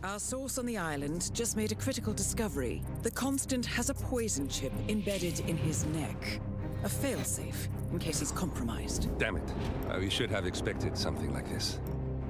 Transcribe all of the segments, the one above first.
Our source on the island just made a critical discovery. The Constant has a poison chip embedded in his neck. A failsafe, in case he's compromised. Damn it. We should have expected something like this.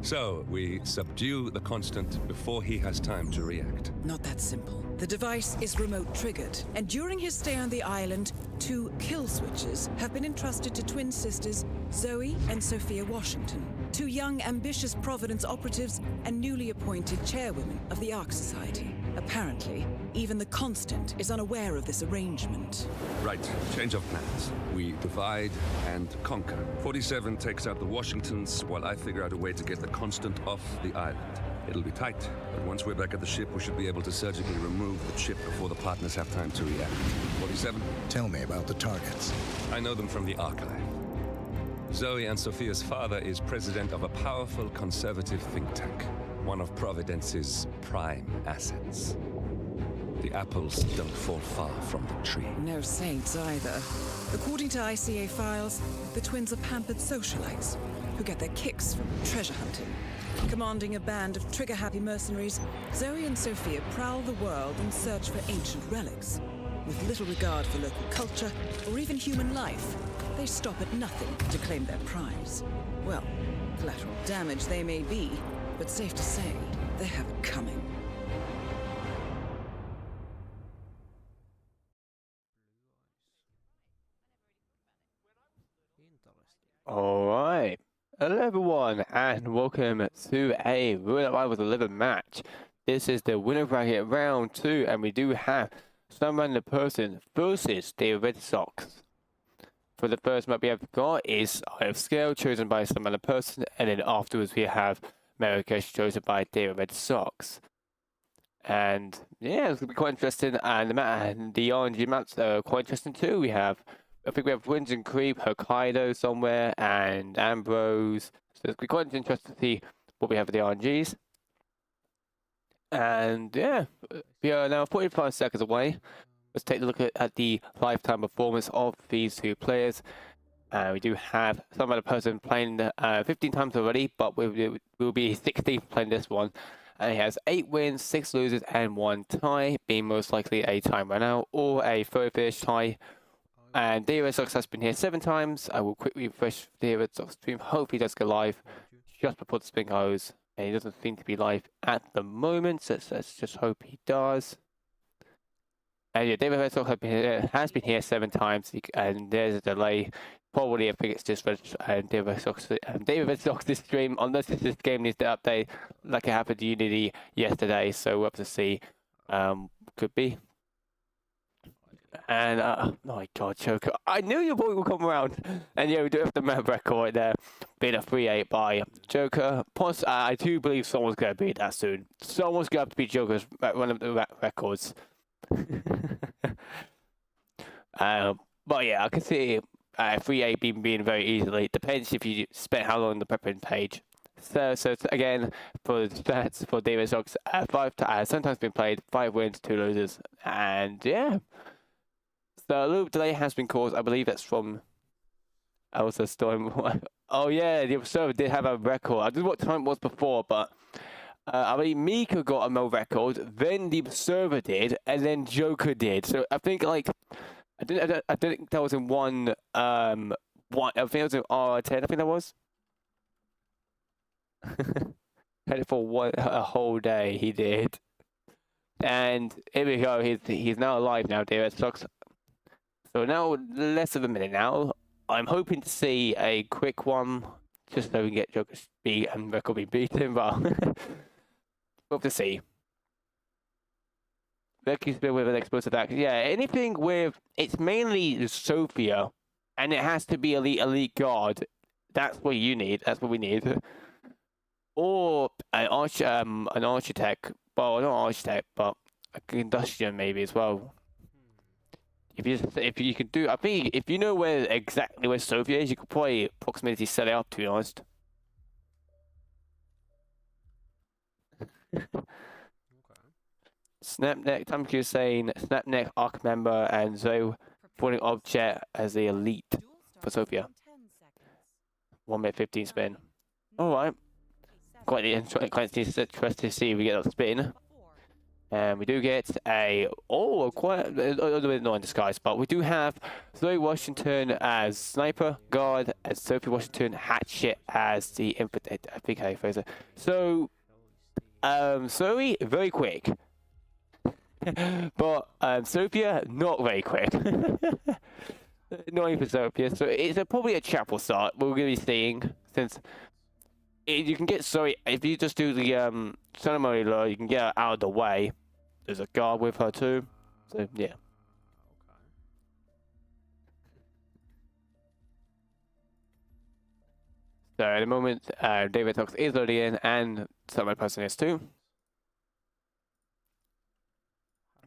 So, we subdue the Constant before he has time to react. Not that simple. The device is remote triggered, and during his stay on the island, 2 kill switches have been entrusted to twin sisters Zoe and Sophia Washington, 2 young, ambitious Providence operatives and newly appointed chairwomen of the Ark Society. Apparently, even the Constant is unaware of this arrangement. Right, change of plans. We divide and conquer. 47 takes out the Washingtons, while I figure out a way to get the Constant off the island. It'll be tight, but once we're back at the ship, we should be able to surgically remove the chip before the partners have time to react. 47? Tell me about the targets. I know them from the archive. Zoe and Sophia's father is president of a powerful conservative think tank, one of Providence's prime assets. The apples don't fall far from the tree. No saints either. According to ICA files, the twins are pampered socialites who get their kicks from treasure hunting. Commanding a band of trigger-happy mercenaries, Zoe and Sophia prowl the world in search for ancient relics. With little regard for local culture or even human life, they stop at nothing to claim their prize. Well, collateral damage they may be, but safe to say, they have it coming. Alright, hello everyone, and welcome to a Real Life with 11 match. This is the winner bracket round 2, and we do have SomeRandomPerson versus DavidRedSox. For the first map we have got is Eye of Scale, chosen by SomeRandomPerson, and then afterwards we have Marrakesh, chosen by DavidRedSox. And yeah, it's going to be quite interesting, and the RNG maps are quite interesting too. I think we have Winds and Creep, Hokkaido somewhere, and Ambrose. So it's going to be quite interesting to see what we have for the RNGs. And yeah, we are now 45 seconds away. Let's take a look at the lifetime performance of these 2 players. We do have some other person playing 15 times already, but we'll be 16th playing this one. And he has 8 wins, 6 losses, and 1 tie, being most likely a time run out or a third finish tie. And DavidRedSox has been here 7 times. I will quickly refresh DavidRedSox stream. Hopefully he does go live just before the spin goes. And he doesn't seem to be live at the moment, so let's just hope he does. And yeah, DavidRedSox has been here 7 times, and there's a delay. Probably I think it's just DavidRedSox's stream, unless this game needs to update like it happened to Unity yesterday, so we'll have to see. Could be. And oh my god, Joker, I knew your boy would come around. And yeah, we do have the map record right there, being a 3-8 by Joker. Plus, I do believe someone's going to beat that soon. Someone's going to have to beat Joker's one of the records. But yeah, I can see 3-8 being very easily. Depends if you spent how long on the prepping page. So again, for the stats for DavidRedSox, 5 sometimes been played, 5 wins, 2 losers, and yeah. So a little delay has been caused. I believe that's from Elsa Storm. Oh yeah, the server did have a record. I don't know what time it was before, but I believe Mika got a Mo record, then the server did, and then Joker did. So I think like I think that was in one. I think it was in R10. I think that was. Had it for a whole day. He did, and here we go. He's now alive now. DavidRedSox. So now less of a minute now. I'm hoping to see a quick one, just so we can get Joker's beat and record be beaten. But we'll have to see. Becky's been with an explosive action. Yeah, anything with it's mainly Sophia, and it has to be elite guard. That's what you need. That's what we need. Or an architect. Well, not architect, but a industrial maybe as well. If you can do, I think if you know exactly where Sophia is, you could probably proximity set it up. To be honest. Snapneck, Tamki is saying Snapneck, Arc member, and Zoe putting object as the elite for Sophia. 1 minute 15 spin. Alright. quite interested to see if we get a spin. And we do get quite a little bit not in disguise, but we do have Zoe Washington as Sniper, Guard, and Sophie Washington Hatchet as the Infant. I think how you phrase it. So, Zoe, very quick. But Sophia, not very quick. Not even Sophia. So it's probably a chapel start we're going to be seeing, since you can get Zoe, if you just do the ceremony law, you can get her out of the way. There's a guard with her too, so yeah. So at the moment, DavidRedSox is already in, and SomeRandomPerson is too.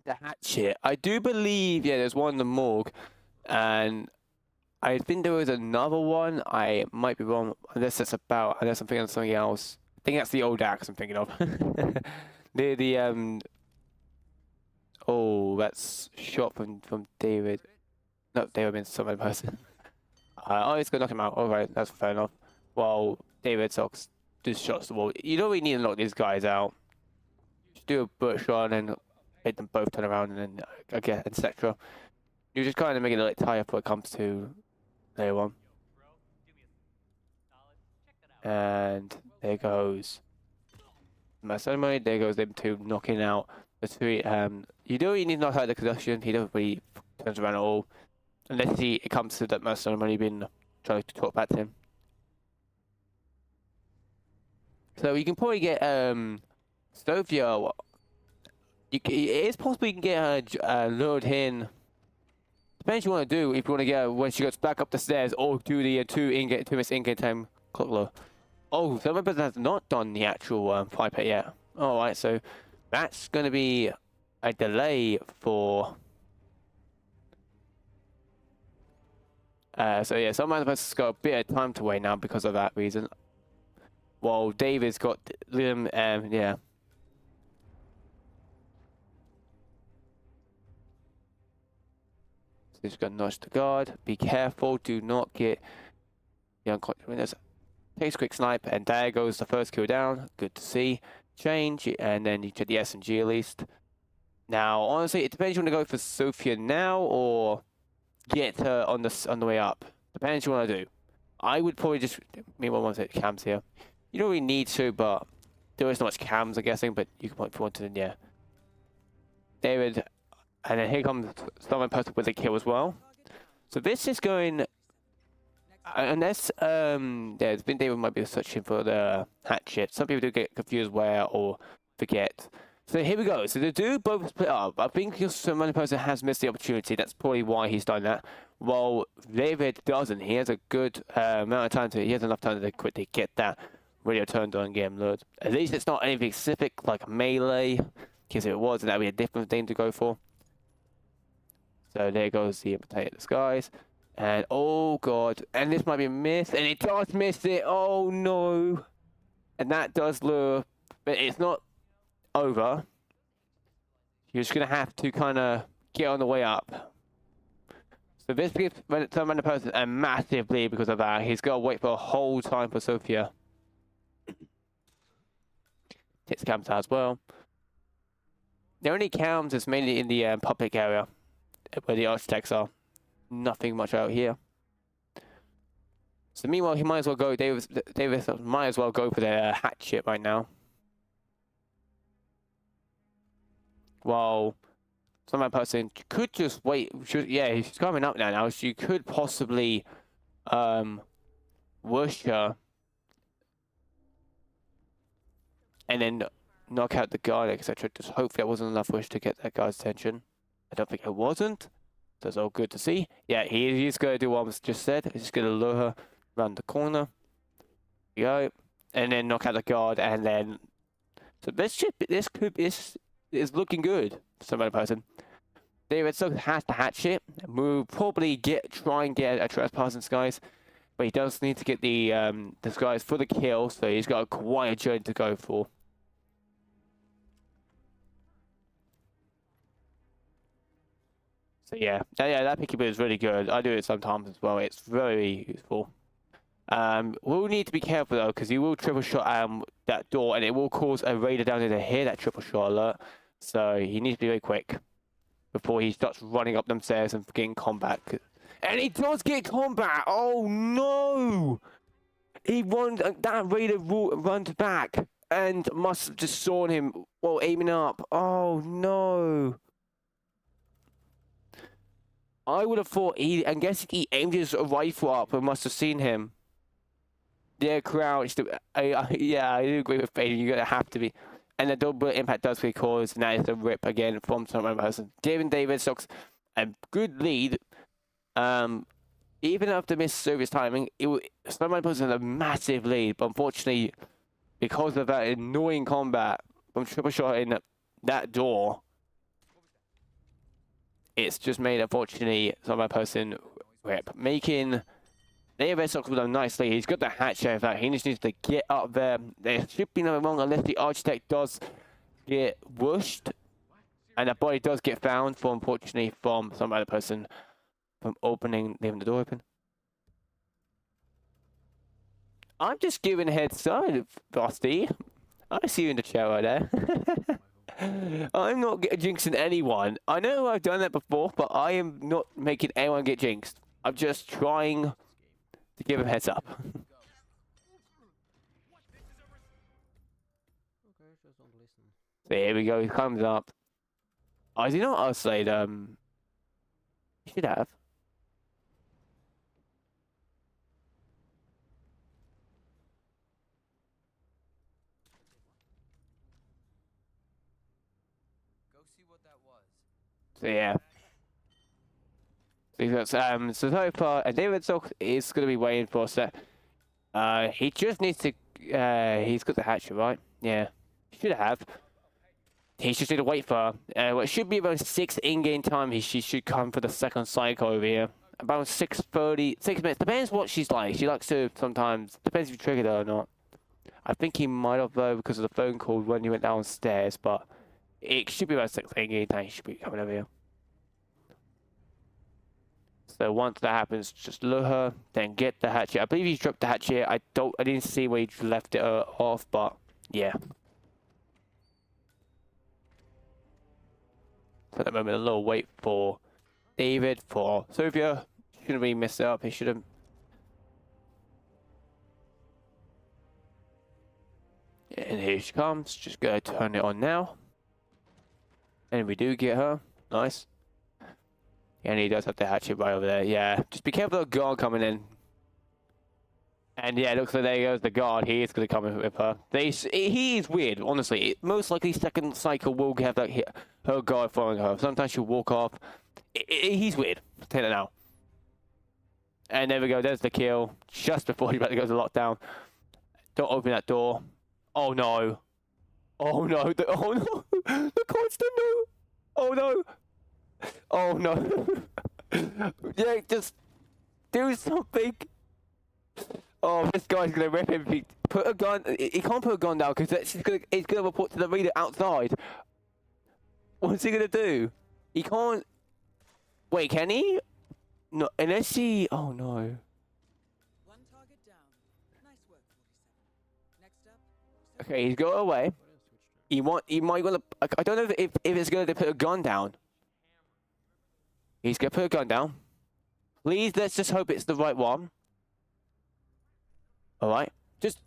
The hatchet, I do believe, yeah, there's one in the morgue, and I think there was another one. I might be wrong, unless I'm thinking of something else. I think that's the old axe I'm thinking of. Oh, that's shot from David. No, David means SomeRandomPerson. It's gonna knock him out. Alright, that's fair enough. Well, DavidRedSox just shots the wall. You don't really need to knock these guys out. Just do a bush run and make them both turn around, and then again, etc. You just kind of make it like tie up when it comes to later on. And there goes my ceremony. There goes them two knocking out the three. You don't really need to knock out the conduction. He doesn't really turn around at all, unless it comes to that my ceremony being trying to talk back to him. So you can probably get Sophia. It is possible you can get her lured in. Depends what you want to do. If you want to get her when she goes back up the stairs, or do the 2 minutes in-game time clock low. Oh, SomeRandomPerson has not done the actual pipe yet. Alright, so that's going to be a delay for... so yeah, SomeRandomPerson's got a bit of time to wait now because of that reason. While David's got them, yeah. So he's going to nudge the guard. Be careful, do not get the unconscious winners. Takes a quick snipe, and there goes the first kill down. Good to see. Change, and then you get the SMG at least. Now, honestly, it depends if you want to go for Sophia now or get her on the way up. Depends what you want to do. I would probably just... Meanwhile, one set cams here. You don't really need to, but there is not much cams, I'm guessing, but you can if you want to, yeah. David, and then here comes SomeRandomPerson with a kill as well. So this is going... Unless, yeah, I think David might be searching for the hatchet. Some people do get confused where or forget. So here we go. So they do both split up. I think SomeRandomPerson has missed the opportunity. That's probably why he's done that. While David doesn't. He has a good amount of time to... He has enough time to quickly get that radio turned on and get him lured. At least it's not anything specific like melee. Because if it was, that would be a different thing to go for. So there goes the Imitator Disguise. And oh god, and this might be a miss, and it does miss it. Oh no, and that does lure, but it's not over. You're just gonna have to kind of get on the way up. So this gives SomeRandomPerson a massive lead because of that. He's got to wait for a whole time for Sophia. Takes cams out as well. The only cams is mainly in the public area where the architects are. Nothing much out here. So meanwhile, he might as well go. David might as well go for the hatchet right now. While SomeRandomPerson could just wait. Yeah, he's coming up now. She could possibly rush her and then knock out the guard, etc. Just hopefully that wasn't enough rush to get that guard's attention. I don't think it wasn't. That's all good to see. Yeah, he's going to do what I just said. He's just going to lure her around the corner. There you go. And then knock out the guard, and then... So this is looking good for SomeRandomPerson. DavidRedSox has the hatchet. We'll probably try and get a trespass in disguise. But he does need to get the disguise for the kill, so he's got quite a journey to go for. So yeah, that picky bit is really good. I do it sometimes as well. It's very useful. We'll need to be careful though, because he will triple shot that door, and it will cause a raider down there to hear that triple shot alert. So he needs to be very quick before he starts running up them stairs and getting combat. And he does get combat. Oh no! He runs. That raider runs back and must have just saw him while aiming up. Oh no! I would have thought I'm guessing he aimed his rifle up and must have seen him. Yeah, crouched. Yeah, I do agree with Faden. You're gonna have to be. And the double impact does cause, and that is a rip again from SomeRandomPerson. Giving DavidRedSox a good lead. Even after missed service timing, SomeRandomPerson had a massive lead, but unfortunately, because of that annoying combat from triple shot in that door, it's just made, unfortunately, SomeRandomPerson rip, making DavidRedSox with a nice lead. He's got the hatch there, in fact. He just needs to get up there. There should be nothing wrong unless the architect does get whooshed. And the body does get found, unfortunately, from some other person from leaving the door open. I'm just giving a heads up, Frosty. I see you in the chair right there. I'm not jinxing anyone. I know I've done that before, but I am not making anyone get jinxed. I'm just trying to give him heads up. So here we go, he comes up. Oh, is he not outside? He should have. Go see what that was. So yeah. So far, DavidRedSox is going to be waiting for a set. He just needs to. He's got the hatchet, right? Yeah, should have. He just need to wait for. Well, it should be about 6 in-game time. She should come for the second cycle over here. About 6:30, 6 minutes. Depends what she's like. She likes to sometimes. Depends if you triggered her or not. I think he might have though because of the phone call when he went downstairs, but it should be about 6 in-game time. He should be coming over here. So once that happens, just lure her, then get the hatchet. I believe he dropped the hatchet. I didn't see where he left it off, but yeah. So at the moment, a little wait for David, for Sophia. Shouldn't be messed up. He shouldn't. And here she comes. Just go turn it on now. And we do get her. Nice. And he does have the hatchet right over there. Yeah, just be careful of the guard coming in. And yeah, it looks like there goes the guard. He is going to come in with her. He is weird, honestly. Most likely second cycle will have that her guard following her. Sometimes she'll walk off. He's weird. I'll tell you now. And there we go. There's the kill. Just before he's about to go to lockdown. Don't open that door. Oh no. Oh no. Oh no. The constant no. Oh no. Oh no. Yeah, just do something. Oh, this guy's gonna rip him. Put a gun. He can't put a gun down because it's gonna report to the reader outside. What's he gonna do? He can't. Wait, can he? No, unless he. Oh no. One target down. Nice work, 47. Next up. Okay, he's got away. He might gonna. I don't know if it's gonna put a gun down. He's gonna put a gun down. Please, let's just hope it's the right one. All right, just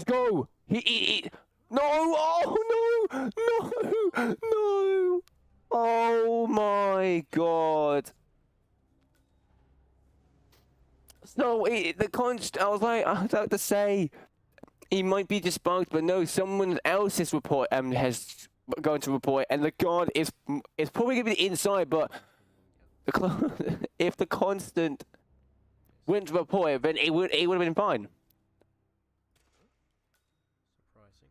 go. He. No! Oh no! No! No! Oh my God! No, the const. I was about to say he might be disbugged, but no, someone else's report has going to report, and the guard is probably gonna be inside, but. If the constant went to report it, then it would have been fine. Surprising.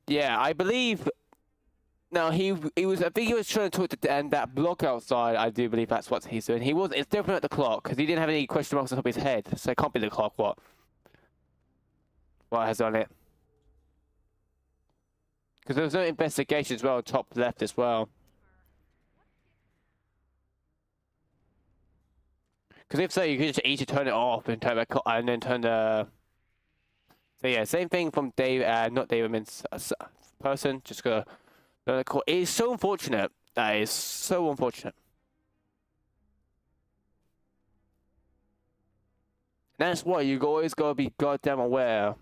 Yeah, I believe. No, he was. I think he was trying to talk to that block outside. I do believe that's what he's doing. It's definitely not the clock because he didn't have any question marks on top of his head, so it can't be the clock. What has on it? Because there's no investigation as well, top left as well. Because if so, you could just easily turn it off and turn back and then turn the. So yeah, same thing from Dave. Not David, I mean person. Just gonna turn the call. It's so unfortunate. That is so unfortunate. That's why you always gotta be goddamn aware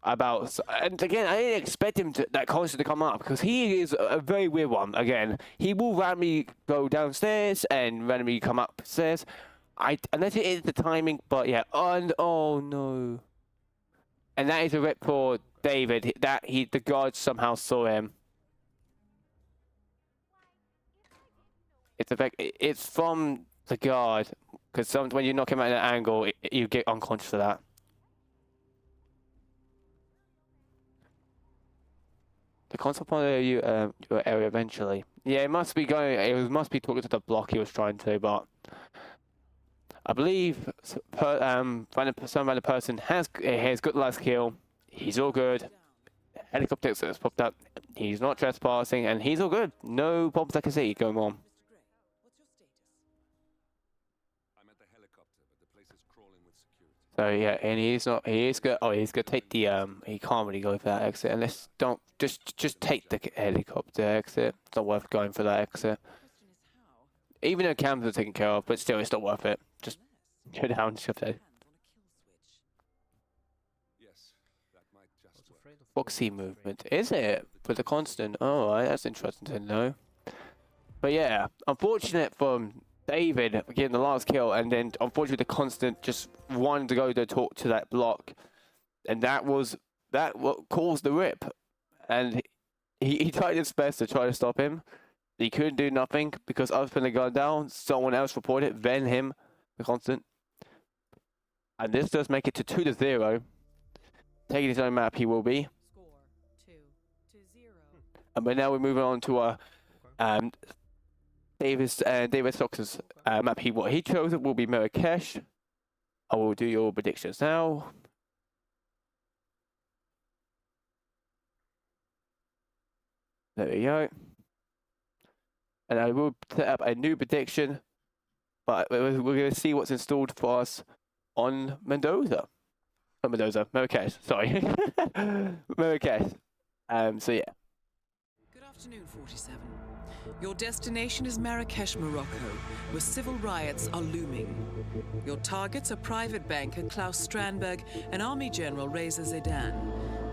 about. And again, I didn't expect him to that constant to come up because he is a very weird one. Again, he will randomly go downstairs and randomly come upstairs. Unless it is the timing, but yeah. And oh no. And that is a rip for David. The guard somehow saw him. It's from the guard. Because when you knock him out at an angle, you get unconscious for that. The concept on your area eventually. Yeah, it must be going. It must be talking to the block he was trying to, but I believe some random person has got the last kill. He's all good. Helicopter has popped up. He's not trespassing, and he's all good. No problems I can see going on. So yeah, and he's not. He is good. Oh, he's gonna take the. He can't really go for that exit unless don't just take the helicopter exit. It's not worth going for that exit. Even though cameras are taken care of, but still, it's not worth it. Just go down, shift it. Foxy movement, is it? For the constant. Oh, right, that's interesting to know. But yeah, unfortunate for David getting the last kill, and then unfortunately the constant just wanted to go to talk to that block, and that what caused the rip. And he tried his best to try to stop him. He couldn't do nothing because other than the gun down, someone else reported, then him, the constant. And this does make it to 2-0. Taking his own map, he will be. Score 2-0. But now we're moving on to our DavidRedSox's map. What he chose will be Marrakesh. I will do your predictions now. There we go. And I will set up a new prediction, but we're going to see what's installed for us on Mendoza. Not Mendoza, Marrakesh, sorry. Marrakesh. So yeah. Good afternoon, 47. Your destination is Marrakesh, Morocco, where civil riots are looming. Your targets are private banker Klaus Strandberg and Army General Reza Zaidan,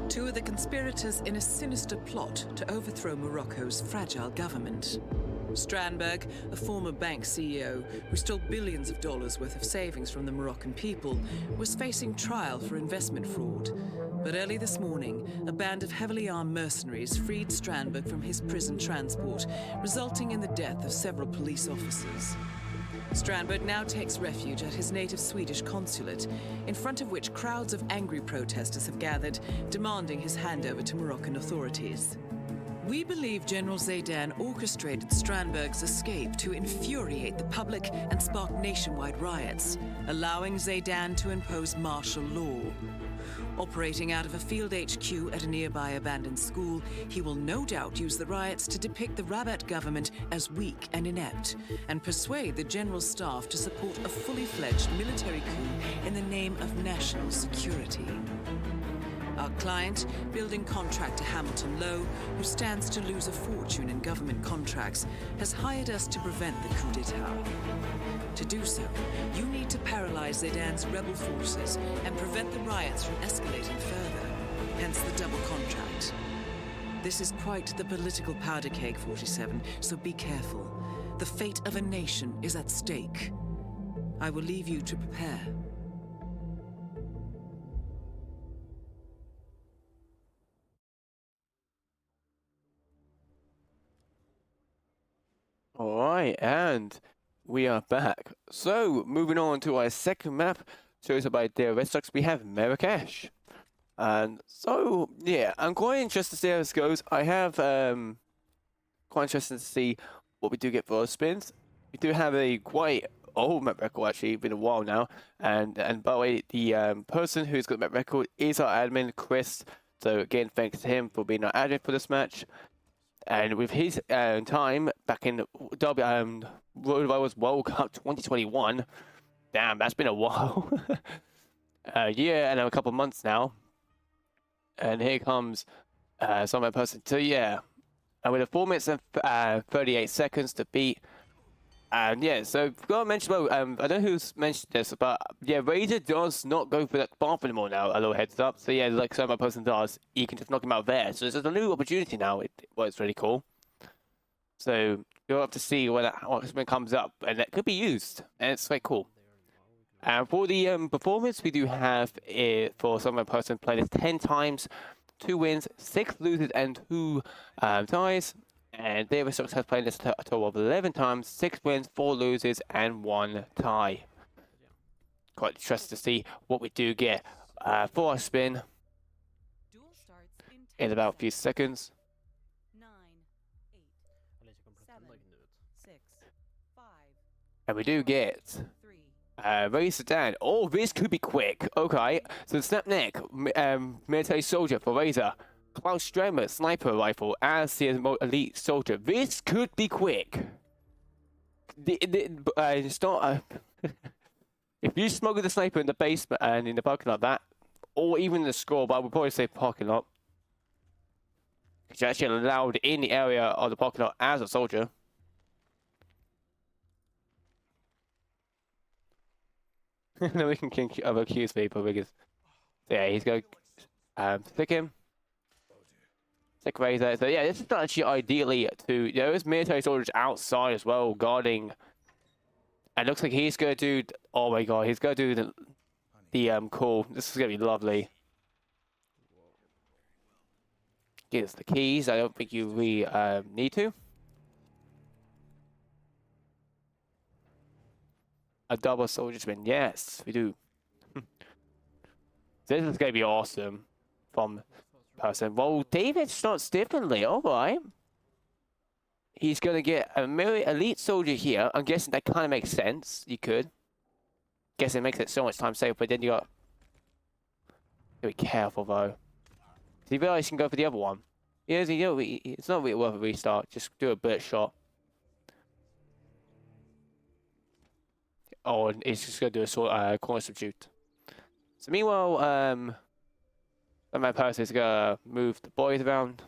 two of the conspirators in a sinister plot to overthrow Morocco's fragile government. Strandberg, a former bank CEO who stole billions of dollars worth of savings from the Moroccan people, was facing trial for investment fraud. But early this morning, a band of heavily armed mercenaries freed Strandberg from his prison transport, resulting in the death of several police officers. Strandberg now takes refuge at his native Swedish consulate, in front of which crowds of angry protesters have gathered, demanding his handover to Moroccan authorities. We believe General Zaidan orchestrated Strandberg's escape to infuriate the public and spark nationwide riots, allowing Zaidan to impose martial law. Operating out of a field HQ at a nearby abandoned school, he will no doubt use the riots to depict the Rabat government as weak and inept, and persuade the general staff to support a fully fledged military coup in the name of national security. Our client, building contractor Hamilton Lowe, who stands to lose a fortune in government contracts, has hired us to prevent the coup d'etat. To do so, you need to paralyze Zaidan's rebel forces and prevent the riots from escalating further, hence the double contract. This is quite the political powder keg, 47, so be careful. The fate of a nation is at stake. I will leave you to prepare. Alright, and we are back. So, moving on to our second map, chosen by DavidRedSox, we have Marrakesh. And so, yeah, I'm quite interested to see how this goes. I have, quite interested to see what we do get for our spins. We do have a quite old map record, actually, been a while now. And by the way, the person who's got the map record is our admin, Chris. So again, thanks to him for being our admin for this match. And with his time back in World Rivals World Cup 2021, damn, that's been a while. A year and a couple months now. And here comes SomeRandomPerson. So yeah, and with 4 minutes and 38 seconds to beat. And yeah, so forgot to mention, well, I don't know who's mentioned this, but yeah, Razor does not go for that bath anymore now, a little heads up. So yeah, like SomeRandomPerson does, you can just knock him out there. So there's a new opportunity now, it's really cool. So you'll have to see when that comes up, and that could be used, and it's quite cool. And for the performance, we do have it for SomeRandomPerson played this 10 times, 2 wins, 6 losses, and 2 ties. And DavidRedSox has played this a total of 11 times, 6 wins, 4 losses, and 1 tie. Quite interested to see what we do get for our spin in about a few seconds. 9, 8, 7, 6, 5, And we do get 3. Ray Sedan. Oh, this could be quick. Okay, so Snap Neck, Military Soldier for Razor. Klaus Stremmer, Sniper Rifle, as the Elite Soldier. This could be quick. It's not, if you smuggle the Sniper in the basement and in the parking lot, that, or even the score, but I would probably say parking lot. Because you're actually allowed in the area of the parking lot as a soldier. No, we can accuse people because, yeah, he's going to stick him. Stick Razor. So yeah, this is actually ideally to, there's military soldiers outside as well guarding. And looks like he's going to do, oh my god, he's going to do the call. This is going to be lovely. Give us the keys. I don't think you really need to. A double soldier spin. Yes, we do. This is going to be awesome from person. Well, David starts differently. All right. He's going to get a elite soldier here. I'm guessing that kind of makes sense. You could. Guess it makes it so much time safer, but then you got... Be careful, though. Do you realize you can go for the other one? Yeah, it's not really worth a restart. Just do a bullet shot. Oh, and it's just going to do a corner substitute. So meanwhile, my person is going to move the boys around.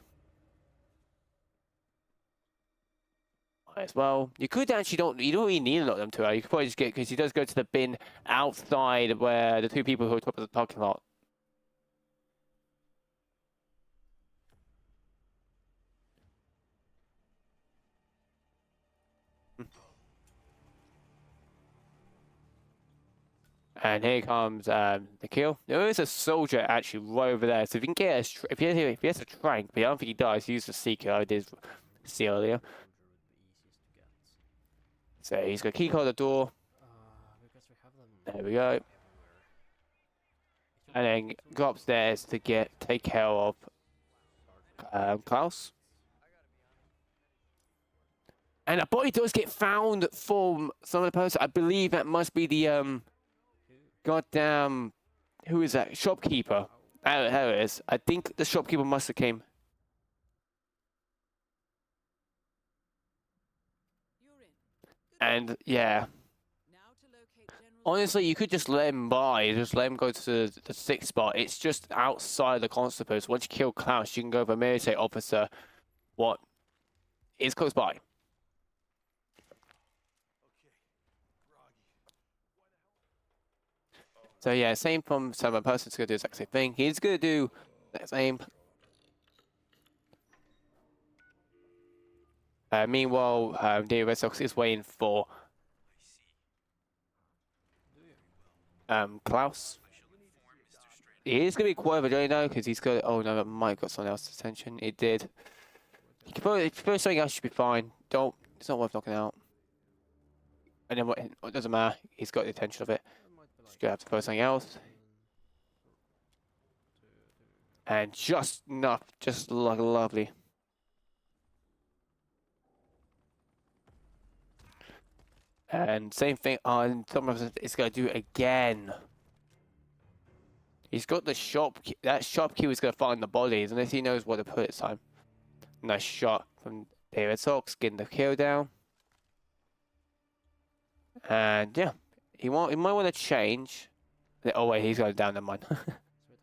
As well. You could actually you don't really need a lot of them to. You could probably just get, because he does go to the bin outside where the 2 people who are top of the parking lot. And here comes the kill. There is a soldier actually right over there. So if you can get if he has a trank, but I don't think he does. He used a seeker. I did see earlier. So he's gonna keycard the door. There we go. And then go upstairs to take care of Klaus. And a body does get found from SomeRandomPerson. I believe that must be the goddamn, who is that? Shopkeeper. There it is. I think the shopkeeper must have came. And yeah. Honestly, you could just let him by. Just let him go to the 6th spot. It's just outside the constant post. Once you kill Klaus, you can go for a military officer. What is close by. So yeah, same from SomeRandomPerson's gonna do the exact same thing. He's gonna do the same. Meanwhile, DavidRedSox is waiting for Klaus. He is gonna be quite of a journey now because he's got. Oh no, that might have got someone else's attention. It did. He can probably, if something else should be fine. Don't. It's not worth knocking out. And then what? It doesn't matter. He's got the attention of it. Just gonna have to post something else. And just enough, just like lovely. And same thing on SomeRandomPerson is gonna do it again. He's got the shop key. That shop key was going to find the bodies, unless he knows where to put it this time. Nice shot from DavidRedSox, getting the kill down. And yeah, he might want to change. Oh wait, he's going down the mine. So it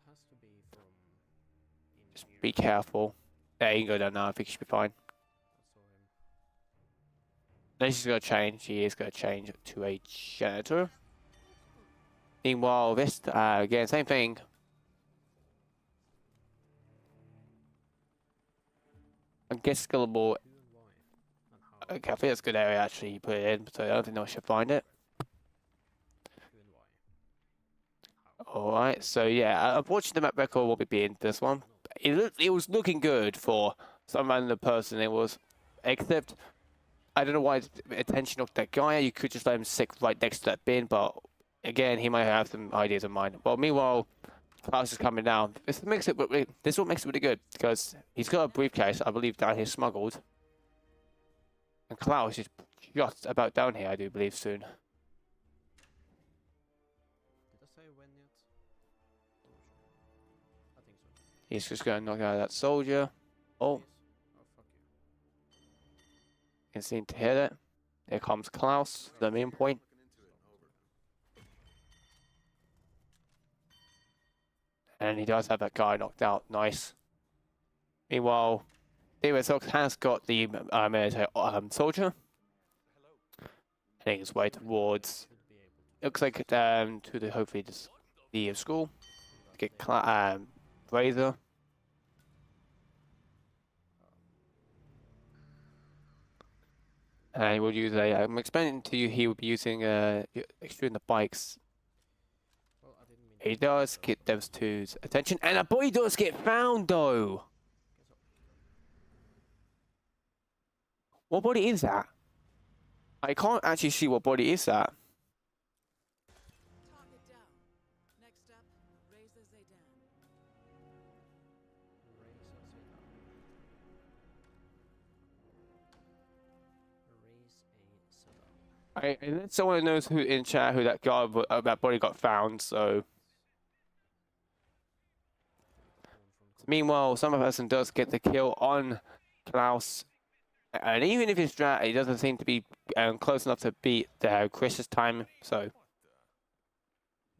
has to be from in Just here. be careful. Yeah, he can go down now. I think he should be fine. I saw him. Unless he's going to change, he is going to change to a janitor. Meanwhile, this again, same thing. I guess scalable. Who and why? And how? Okay, I think that's a good area actually. You put it in, so I don't think I should find it. Who and why? Alright, so yeah, unfortunately the map record won't be in this one. It was looking good for some random person, it was. Except, I don't know why it's attention of that guy. You could just let him sit right next to that bin, but again, he might have some ideas of mine. Well, meanwhile, Klaus is coming down. This is what makes it really good, because he's got a briefcase, I believe, down here smuggled. And Klaus is just about down here, I do believe, soon. Did I say when yet? I'm not sure. I think so. He's just going to knock out that soldier. Oh, Yes. Oh, fuck you. can seem to hit it. Here comes Klaus, the main point. And he does have that guy knocked out. Nice. Meanwhile, DavidRedSox has got the military soldier. Heading his way towards. Should be able to. Looks like to the hopefully the school. To get Razor. And he will use a. I'm explaining to you. He will be using extruding the bikes. Well, I didn't mean He does get those two's attention, and a body does get found though. What body is that? I can't actually see what body is that. Target down. Next up, Razor Zaydan. Raise a soda. Unless someone knows who in chat who that guy that body got found. So meanwhile, SomeRandomPerson does get the kill on Klaus, and even if his strat, he doesn't seem to be close enough to beat Chris's time. So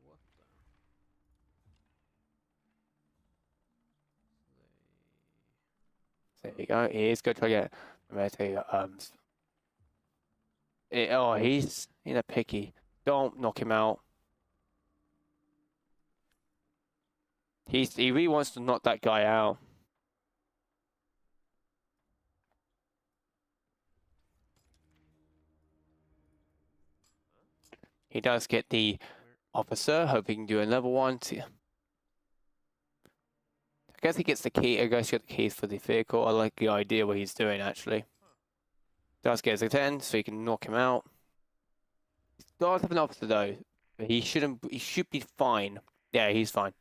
What the? there you go. He is going to try to get. I'm going to tell you, oh, he's in a picky. Don't knock him out. He really wants to knock that guy out. He does get the officer. Hope he can do another one. I guess he gets the key. I guess he got the keys for the vehicle. I like the idea what he's doing actually. Does get his attention, so he can knock him out. He does have an officer though. But he shouldn't. He should be fine. Yeah, he's fine.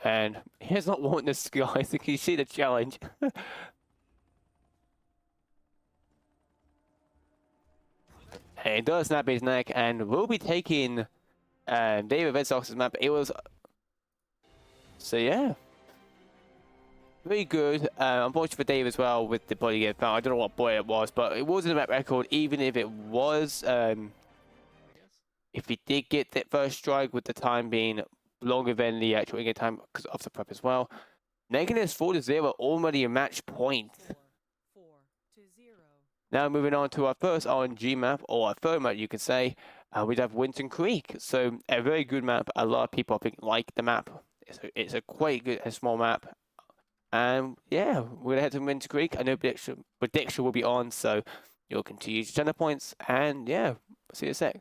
And he has not won this guy. I think you see the challenge. And he does snap his neck, and will be taking DavidRedSox's map. It was. So yeah. Very good. Unfortunately for Dave as well with the body getting found. I don't know what boy it was, but it was in the map record. Even if it was, if he did get that first strike with the time being longer than the actual in-game time because of the prep as well. Negative 4-0, already a match point. 4-0. Now moving on to our first RNG map, or our third map you could say. We'd have Winton Creek. So a very good map. A lot of people I think like the map. It's a quite good and small map. And yeah, we're gonna head to Winter Creek. I know prediction will be on, so you'll continue to channel points. And yeah, see you in a sec.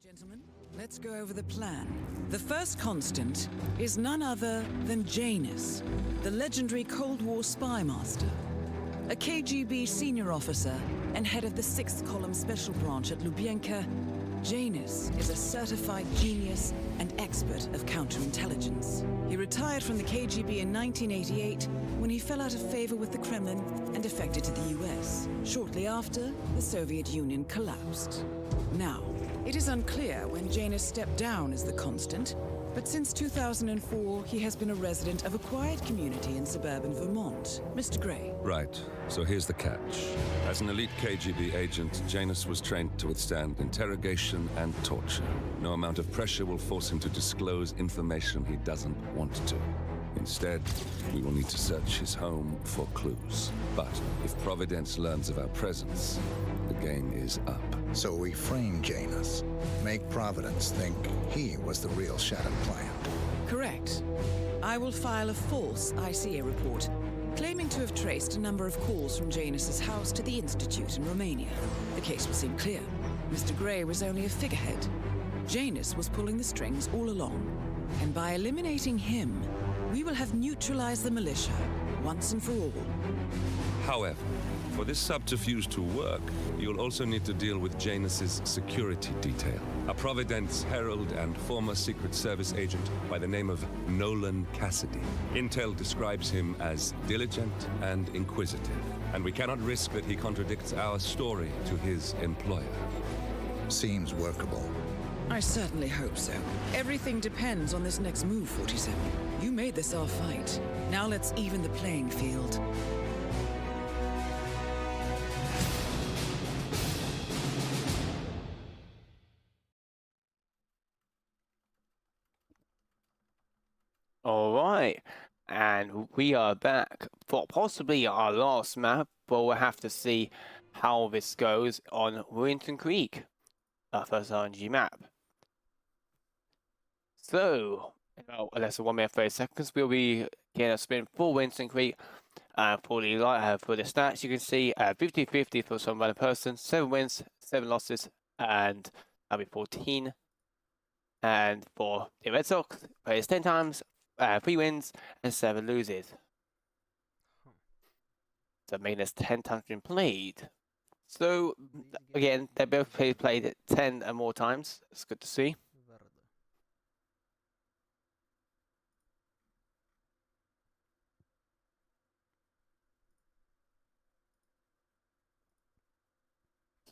Gentlemen, let's go over the plan. The first constant is none other than Janus, the legendary Cold War spy master. A KGB senior officer and head of the 6th Column Special Branch at Lubyanka, Janus is a certified genius and expert of counterintelligence. He retired from the KGB in 1988 when he fell out of favor with the Kremlin and defected to the US. Shortly after, the Soviet Union collapsed. Now, It is unclear when Janus stepped down as the Constant, but since 2004, he has been a resident of a quiet community in suburban Vermont. Mr. Gray. Right. So here's the catch. As an elite KGB agent, Janus was trained to withstand interrogation and torture. No amount of pressure will force him to disclose information he doesn't want to. Instead, we will need to search his home for clues. But if Providence learns of our presence, the game is up. So we frame Janus, make Providence think he was the real Shattered client. Correct. I will file a false ICA report, claiming to have traced a number of calls from Janus's house to the Institute in Romania. The case will seem clear. Mr. Gray was only a figurehead. Janus was pulling the strings all along. And by eliminating him, we will have neutralized the militia once and for all. However, for this subterfuge to work, you'll also need to deal with Janus's security detail. A Providence herald and former Secret Service agent by the name of Nolan Cassidy. Intel describes him as diligent and inquisitive, and we cannot risk that he contradicts our story to his employer. Seems workable. I certainly hope so. Everything depends on this next move, 47. You made this our fight. Now let's even the playing field. Alright, and we are back for possibly our last map, but we'll have to see how this goes on Winton Creek, our first RNG map. So, about less than 1 minute 30 seconds, we'll be getting a spin for Winton Creek. For the stats, you can see 50-50 for some random person, 7 wins, 7 losses, and that'll be 14. And for the Red Sox, it's 10 times, 3 wins and 7 loses. So making this 10 times been played. So again, they both played it 10 and more times. It's good to see.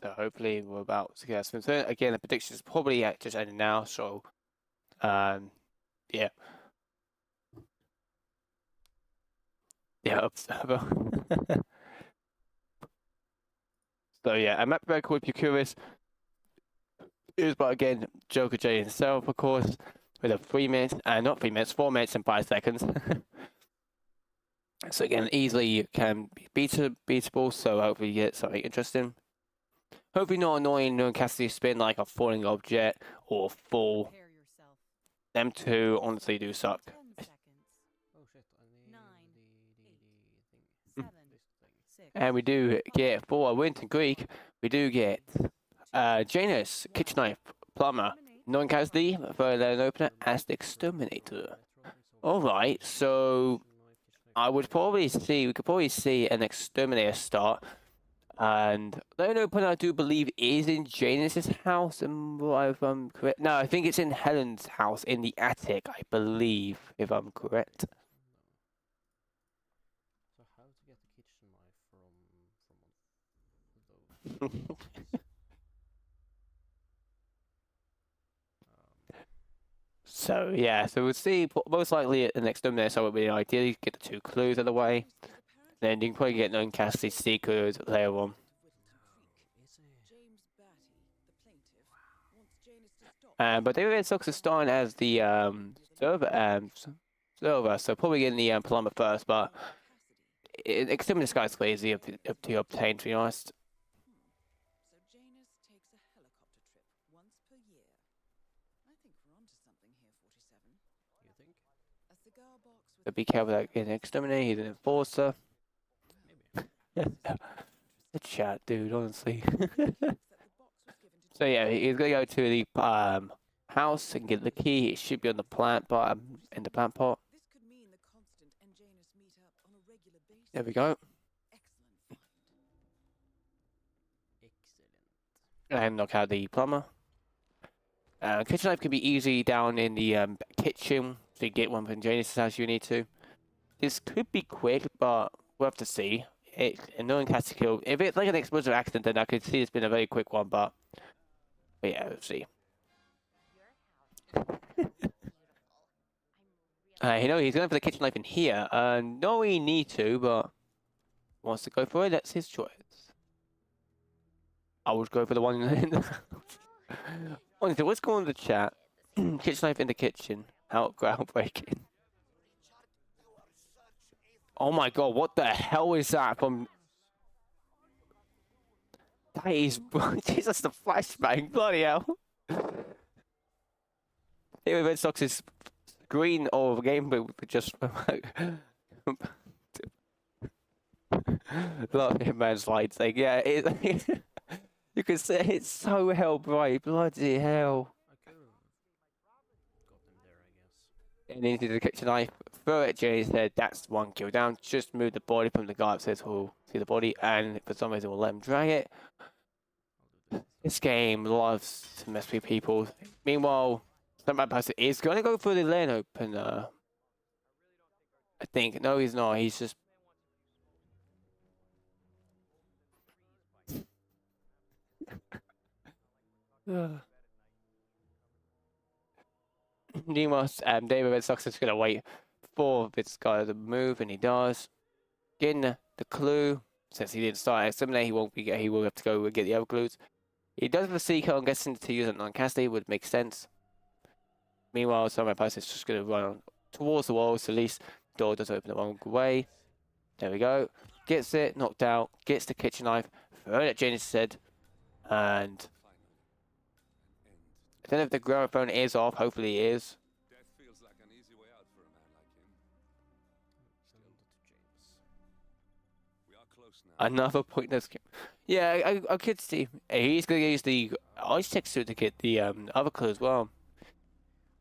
So hopefully we're about to get some. So again, the prediction is probably just ending now. So yeah. Yeah, so yeah, a map record if you're curious is, but again, Joker J himself, of course, with a 3 minutes, not 3 minutes, 4 minutes and 5 seconds. So again, easily can be beatable, so hopefully you get something interesting. Hopefully not annoying, no Cassidy spin like a falling object or fall. Prepare yourself. Them two honestly do suck. 10 seconds. Oh shit, I need 9, the 7, this thing. 6. And we do get, for Winton Creek, we do get Janus, Kitchen Knife, Plumber, Non-Cassidy, Further Opener, as the Exterminator. Alright, so I would probably see, we could probably see an Exterminator start. And the only opener I do believe is in Janus's house, and if I'm correct. No, I think it's in Helen's house in the attic, I believe, if I'm correct. So how to get the kitchen knife from those? So yeah, so we'll see most likely an Exterminator, so it would be ideally get the 2 clues out of the way. Then you can probably get known Cassidy secrets later on. But DavidRedSox is starting as the server, so probably getting the plumber first, but Exterminator Sky's crazy to obtain, to be honest. So Janus takes a helicopter trip once per year. I think we're onto something here, 47. You think? A cigar box with So be careful that in Exterminator, he's an enforcer. The chat, dude, honestly. So yeah, he's gonna go to the house and get the key. It should be on the plant pot, in the plant pot. This could mean the Constant and Janus meet up on a regular basis. There we go. Excellent find. Excellent. And knock out the plumber. Kitchen knife can be easy down in the kitchen, so you get one from Janus' house you need to. This could be quick, but we'll have to see. No one has to kill. If it's like an explosive accident, then I could see it's been a very quick one, but But yeah, let's see. You know, he's going for the kitchen knife in here. No, he need to, but wants to go for it. That's his choice. I would go for the one in the... Honestly, what's going on in the chat? Kitchen knife in the kitchen. How groundbreaking. Oh my god, what the hell is that from... That is... Jesus, the flashbang. Bloody hell. DavidRedSox green or game, but just... Love him, man's lights. Like, yeah, it... You can say it's so hell bright. Bloody hell. I could have got him there, I guess. And into the kitchen knife, throw it at Jay's head. That's one kill down. Just move the body from the guy upstairs who'll see the body, and for some reason we'll let him drag it. This game loves to mess with people. Meanwhile, SomeRandomPerson is going to go for the lane opener. I think. No, he's not. He's just... Meanwhile, DavidRedSox is going to wait for this guy to move, and he does. Getting the clue. Since he didn't start exterminate, he will have to go and get the other clues. He does have a seeker. I'm guessing to use it on Cassidy would make sense. Meanwhile, SomeRandomPerson is just going to run towards the wall, so at least the door does open the wrong way. There we go. Gets it, knocked out, gets the kitchen knife, throw it at Janus' head, and I don't know if the gramophone is off, hopefully it is. Death feels like an easy way out for a man like him. Send it to James. We are close now. Another pointless game. Yeah, I could see. He's going to use the ice texture to get the other clue as well.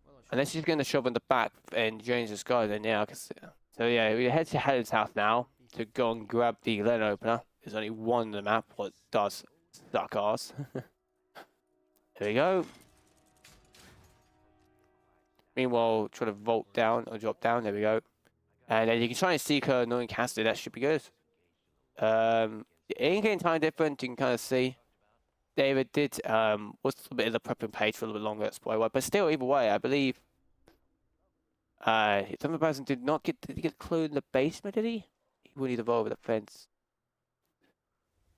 Well, I should Unless he's going to shove in the back and James' guy, then yeah, I can see. So yeah, we head to Helen's house now to go and grab the lane opener. There's only one on the map, what does suck ass. There we go. Meanwhile, try to vault down or drop down. There we go. And then you can try and seek her knowing Cassidy. That should be good. In-game time different. You can kind of see. David did was a bit of the prepping page for a little bit longer. That's probably why. But still, either way, I believe. SomeRandomPerson did not get a clue in the basement, did he? He would need to go over the fence.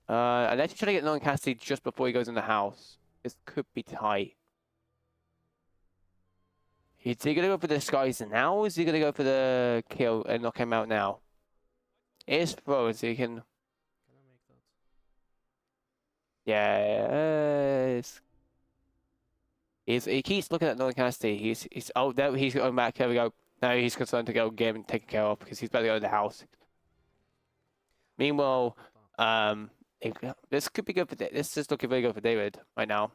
Unless he's trying to get knowing Cassidy just before he goes in the house. This could be tight. Is he going to go for the disguise now, or is he going to go for the kill and knock him out now? It is thrown, so he can... Can I make that? Yeah, he keeps looking at Nolan Cassidy. He's oh, there he's going back. There we go. Now he's concerned to go get him taken care of because he's about to go to the house. Meanwhile, this could be good for this is looking very good for David right now.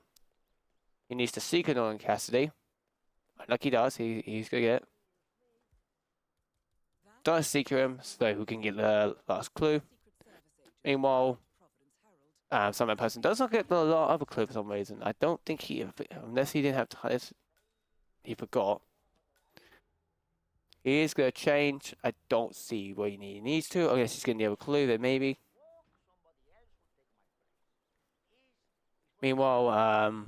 He needs to seek a Nolan Cassidy. Like he does, he's gonna get it. Does seek him so who can get the last clue. Meanwhile, SomeRandomPerson does not get the other clue for some reason. I don't think unless he didn't have time, he forgot. He is gonna change. I don't see where he needs to. Unless he's getting the other clue, then maybe. Meanwhile, I forgot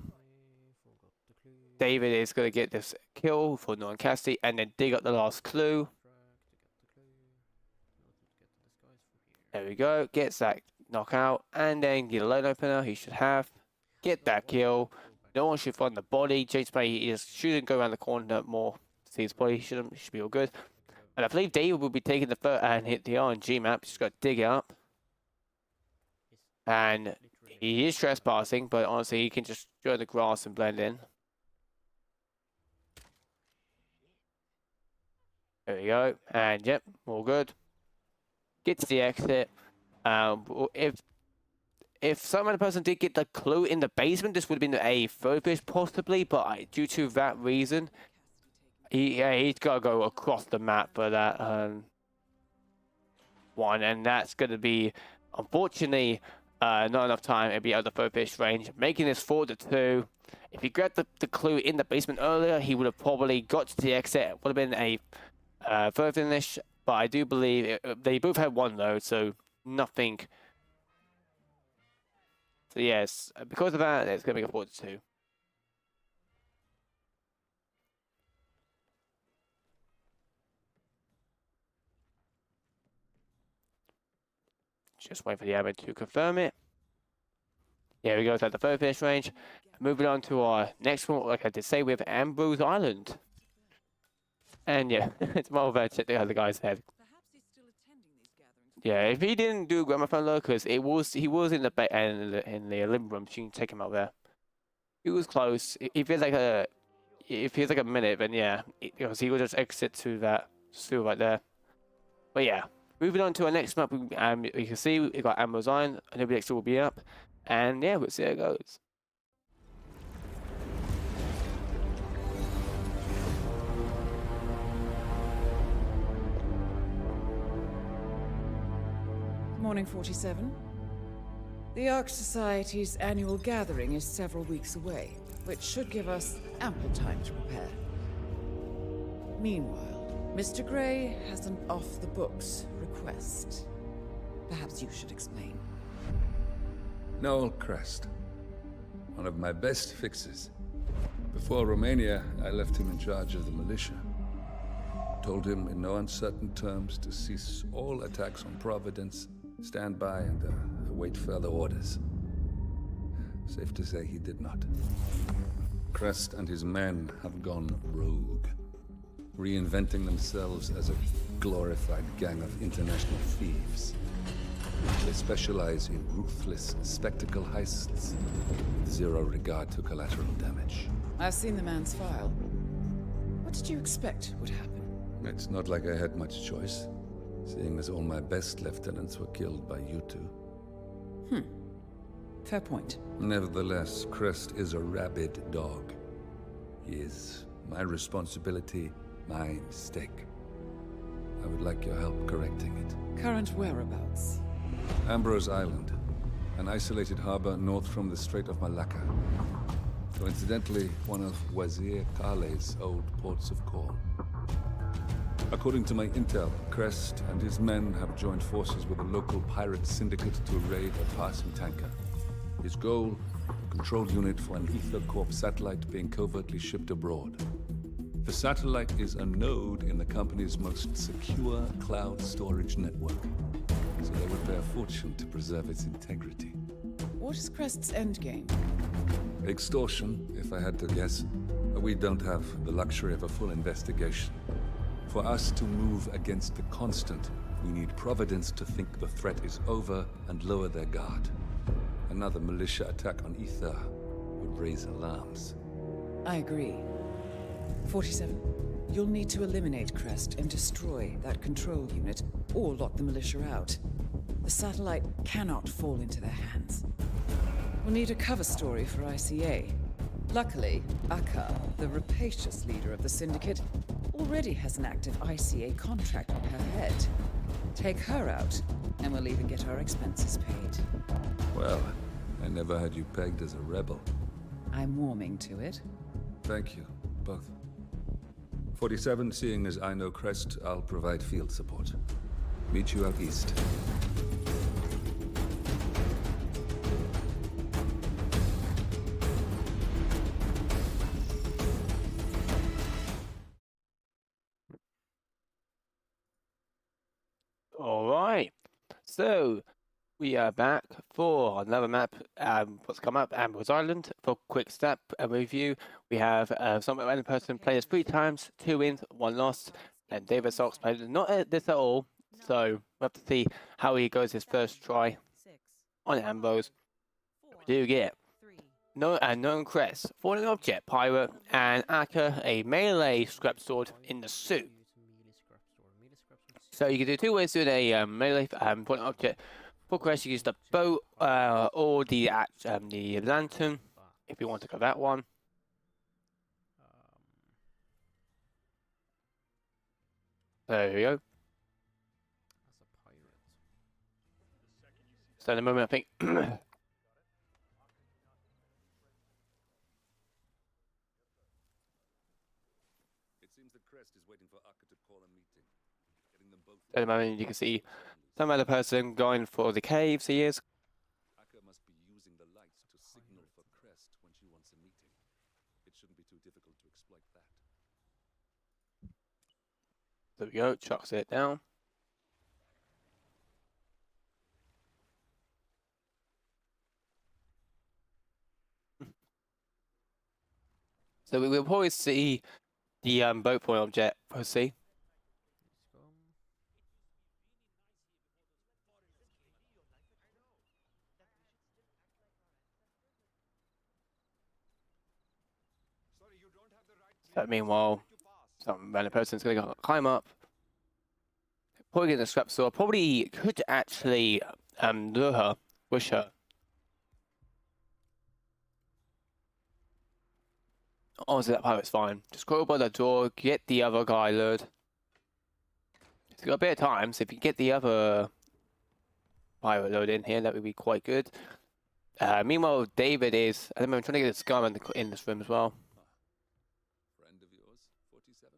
the clue. David is gonna get this kill for Nolan Cassidy and then dig up the last clue. There we go. Gets that knockout and then get a lane opener. He should have. Get that kill. No one should find the body. James shouldn't go around the corner more to see his body. He should be all good. And I believe David will be taking the first and hit the RNG map. Just got to dig it up. And he is trespassing, but honestly, he can just join the grass and blend in. There we go. And yep, all good. Gets the exit. If SomeRandomPerson did get the clue in the basement, this would have been a third fish possibly, but due to that reason, he's got to go across the map for that one, and that's going to be, unfortunately, not enough time. It'll be out of the third fish range, making this 4-2. If he grabbed the clue in the basement earlier, he would have probably got to the exit. It would have been a third finish, but I do believe they both had one though, so nothing. So yes, because of that, it's going to be a 4-2. Just wait for the admin to confirm it. Here we go, at the third finish range. Moving on to our next one, like I did say, with Ambrose Island. And yeah, it's more of a check the other guy's head. Perhaps he's still attending these gatherings. Yeah, if he didn't do gramophone locus, he was in the limb room. So you can take him out there. He was close. If it's like a minute, then yeah, because he will just exit to that still right there. But yeah, moving on to our next map, you can see we got Ambrose Island. Nobody extra will be up, and yeah, we'll see how it goes. Morning 47. The Ark Society's annual gathering is several weeks away, which should give us ample time to prepare. Meanwhile, Mr. Gray has an off-the-books request. Perhaps you should explain. Noel Crest. One of my best fixes. Before Romania, I left him in charge of the militia. Told him in no uncertain terms to cease all attacks on Providence, stand by and await further orders. Safe to say he did not. Crest and his men have gone rogue, reinventing themselves as a glorified gang of international thieves. They specialize in ruthless spectacle heists with zero regard to collateral damage. I've seen the man's file. What did you expect would happen? It's not like I had much choice, seeing as all my best lieutenants were killed by you two. Fair point. Nevertheless, Crest is a rabid dog. He is my responsibility, my mistake. I would like your help correcting it. Current whereabouts? Ambrose Island, an isolated harbor north from the Strait of Malacca. Coincidentally, one of Wazir Kale's old ports of call. According to my intel, Crest and his men have joined forces with a local pirate syndicate to raid a passing tanker. His goal, a control unit for an Ether Corp satellite being covertly shipped abroad. The satellite is a node in the company's most secure cloud storage network, so they would pay a fortune to preserve its integrity. What is Crest's endgame? Extortion, if I had to guess. We don't have the luxury of a full investigation. For us to move against the constant, we need Providence to think the threat is over and lower their guard. Another militia attack on Ether would raise alarms. I agree. 47. You'll need to eliminate Crest and destroy that control unit, or lock the militia out. The satellite cannot fall into their hands. We'll need a cover story for ICA. Luckily, Akka, the rapacious leader of the syndicate, already has an active ICA contract on her head. Take her out, and we'll even get our expenses paid. Well, I never had you pegged as a rebel. I'm warming to it. Thank you, both. 47, seeing as I know Crest, I'll provide field support. Meet you out east. Alright, so we are back for another map, what's come up, Ambrose Island. For a quick step review, we have some random person played this 3 times, 2 wins, 1 loss, and DavidRedSox played not at this at all, so we'll have to see how he goes his first try on Ambrose. We do get known Crest, falling object, pirate, and Akka, a melee scrap sword in the suit. So you can do 2 ways to do a melee falling object. For Crest, you use the bow or the lantern, if you want to go that one. There we go. So in the moment, I think. At the moment, you can see some other person going for the caves. He is. Akka must be using the lights to signal for Crest when she wants a meeting. It shouldn't be too difficult to exploit that. There we go. Chucks it down. So we will probably see the boat point object. We'll see. Let's go. So meanwhile, some random person's gonna go climb up. Probably get the scrap saw. Probably could actually lure her, push her. Honestly, that pirate's fine. Just go by the door, get the other guy lured. He's got a bit of time, so if you get the other pirate lured in here, that would be quite good. Meanwhile, David is. I remember trying to get a scum in this room as well. Friend of yours, 47?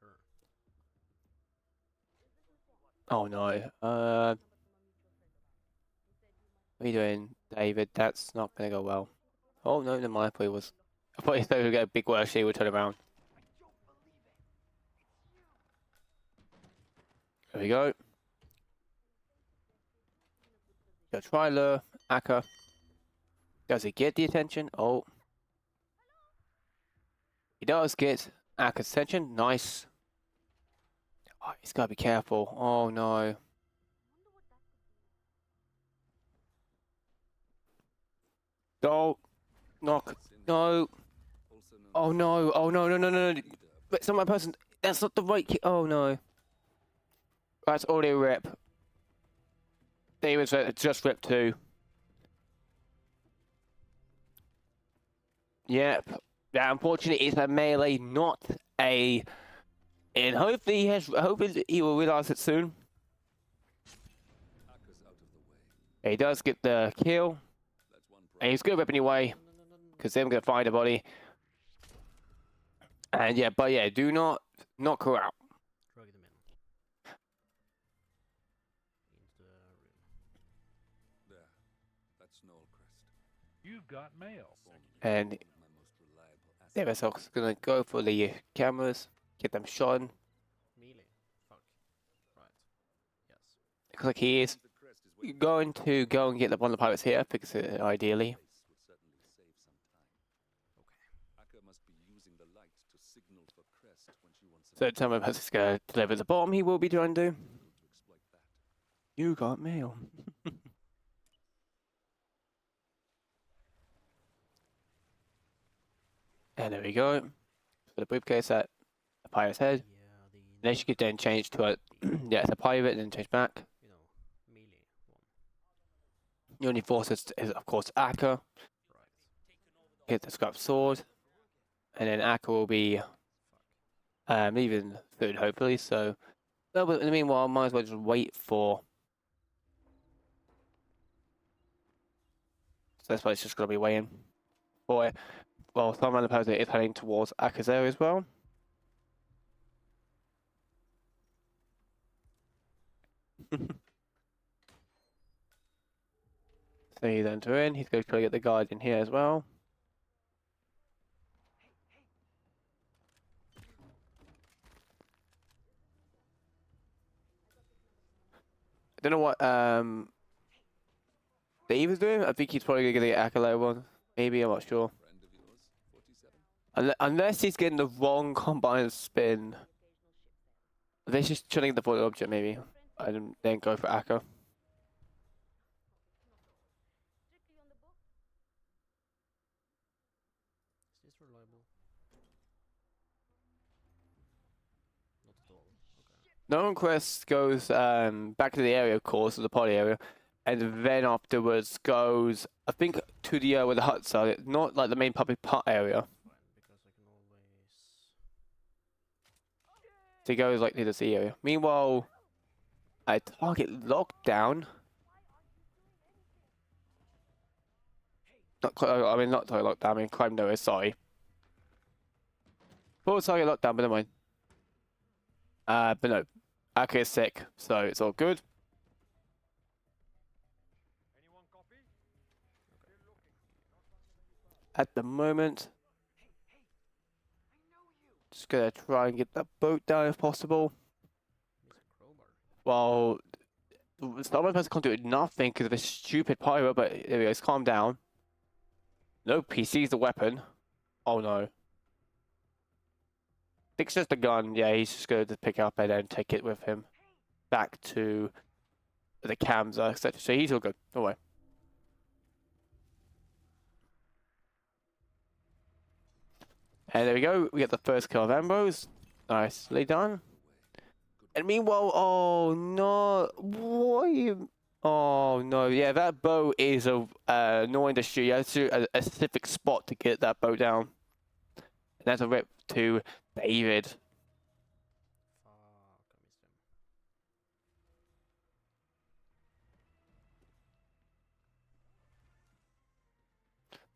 Sure. Oh no. What are you doing, David? That's not gonna go well. Oh no, never mind. I thought he would get a big word. She would turn around. There we go. Got Tryler, Akka. Does he get the attention? Oh. He does get Akka's attention. Nice. Oh, he's got to be careful. Oh no. Don't knock. No. Oh no. Oh no, no, no, no, no. But some person. That's not the right key. Oh no. That's already a rip. David's just ripped too. Yep. Yeah, unfortunately, it's a melee, not a. And hopefully he will realize it soon. He does get the kill. And he's gonna rip anyway, because they're gonna find a body. And yeah, but yeah, do not knock her out. Drag them in. Into the room. There. That's Knollcrest. You've got mail. And My most reliable asset. DavidRedSox is gonna go for the cameras, get them shot. Melee. Fuck. Right. Yes. Looks like he is going to go and get one of the pirates here, because ideally. So time of us going to deliver the bomb, he will be trying to do. You got mail. And there we go. For the briefcase at the pirate's head. Yeah, the. And then she could then change to a yeah, it's a pirate and then change back. You know, melee one. The only force is of course Akka. Right. Get the scrap sword. And then Akka will be leaving food hopefully, so well, but in the meanwhile might as well just wait for. So that's why it's just gonna be waiting for it. Well, SomeRandomPerson is heading towards Akka's area as well. So he's entering, he's going to try to get the guard in here as well. I don't know what Dave is doing. I think he's probably going to get the Akka one. Maybe, I'm not sure. Unless he's getting the wrong combined spin. They're just trying to get the point object maybe. And then go for Akka. Is this reliable? Not at all. Okay. No Quest goes back to the area, of course, to the party area, and then afterwards goes, I think, to the where the huts are. Not like the main public part area. Fine, because I can always. So he goes like near the sea area. Meanwhile, a target lockdown. Not target lockdown. I mean crime notice. Sorry. Full target lockdown, but never mind. But no, Akka is sick, so it's all good. At the moment, just gonna try and get that boat down if possible. Needs a crowbar. Well, SomeRandomPerson can't do nothing because of a stupid pirate, but there he goes, calm down. No, he sees the weapon. Oh no. it's just a gun. Yeah, he's just going to pick up and then take it with him back to the cams, etc. So he's all good. No way. And there we go. We get the first kill of Ambrose. Nicely done. And meanwhile, oh no, what are you? Oh no, yeah, that bow is annoying to shoot. You have to shoot a specific spot to get that bow down. And that's a rip to David. Fuck, I missed him.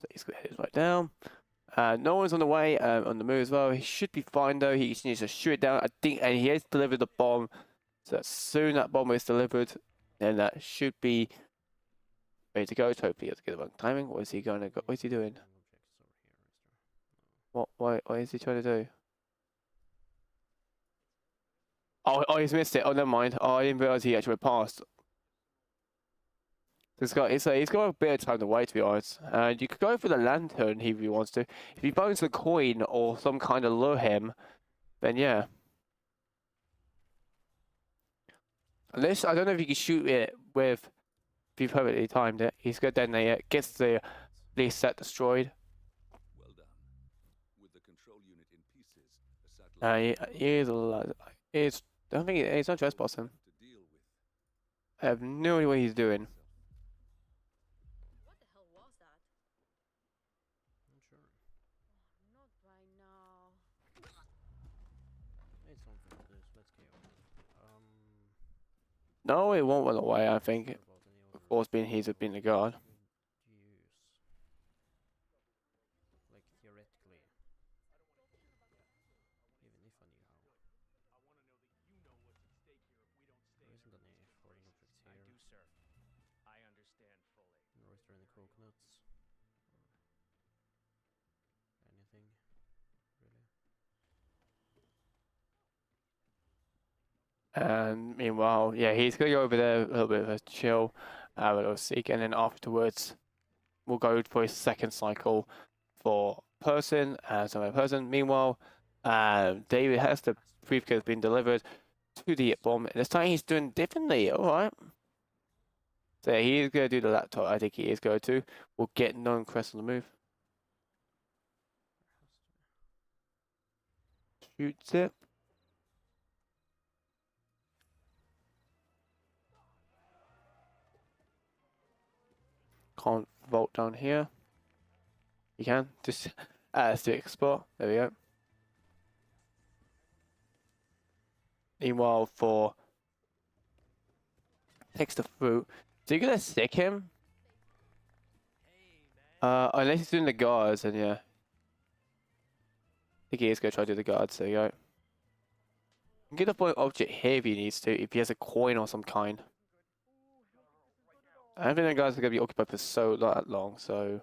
So he's gonna hit it right down. No one's on the way, on the move as well. He should be fine though. He just needs to shoot it down. I think, and he has delivered the bomb. So as soon as that bomb is delivered, then that should be ready to go. So hopefully he'll get the wrong timing. What is he going to go? What is he doing? What is he trying to do? Oh, he's missed it. Oh, never mind. Oh, I didn't realize he actually went past. He's got a bit of time to wait, to be honest. And you could go for the lantern if he wants to. If he bones the coin or some kind of lure him, then yeah. Unless, I don't know if you can shoot it with, if you've perfectly timed it. He's good, then it gets the police set destroyed. Well done. With the control unit in pieces, the satellite I don't think he's not trespassing. to deal with. I have no idea what he's doing. What the hell was that? I'm sure. Not right now. It's something to this. Let's go. No, it won't run away, I think. About any Of other course, being he's been the guard. use. Like theoretically. Even if I knew how. There isn't any foreign objects here. I do, sir. I understand fully. Nor is there any coconuts. Or anything. Really. And meanwhile, yeah, he's gonna go over there a little bit of a chill, a little seek, and then afterwards, we'll go for his second cycle for person and some other person. Meanwhile, David has the briefcase been delivered to the bomb. And this time he's doing differently. All right. So yeah, he is gonna do the laptop. I think he is going to. We'll get known crest on the move. Shoots it. Can't vault down here. You can just stick spot. There we go. Meanwhile, for takes the fruit. So you're gonna stick him? Unless he's doing the guards, then yeah. I think he is gonna try to do the guards. There you go. Get a point object here if he needs to. If he has a coin or some kind. I don't think the guys are going to be occupied for so long, so...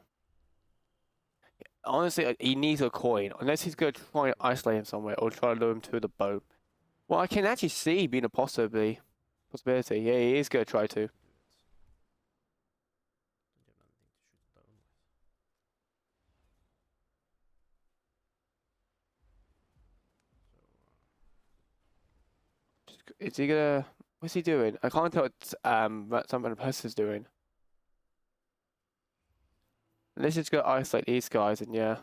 Honestly, he needs a coin, unless he's going to try and isolate him somewhere, or try to lure him to the boat. Well, I can actually see being a possibility. Yeah, he is going to try to. Don't have anything to shoot it down with. So, Is he gonna... What's he doing? I can't tell what some other person's doing. Let's just go isolate these guys, and yeah.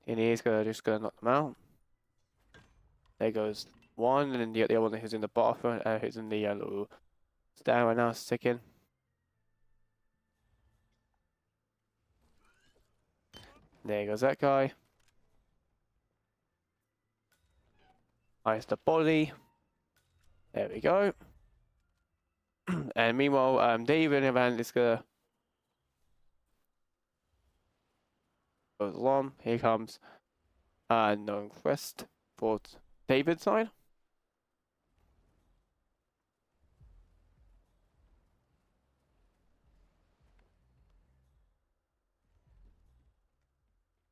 And he's just gonna knock them out. There goes one, and then the other one who's in the bathroom, who's in the little stand right now, sticking. There goes that guy. Nice, the body. There we go. And meanwhile, David and Van is gonna goes along. Here comes known quest for David's side.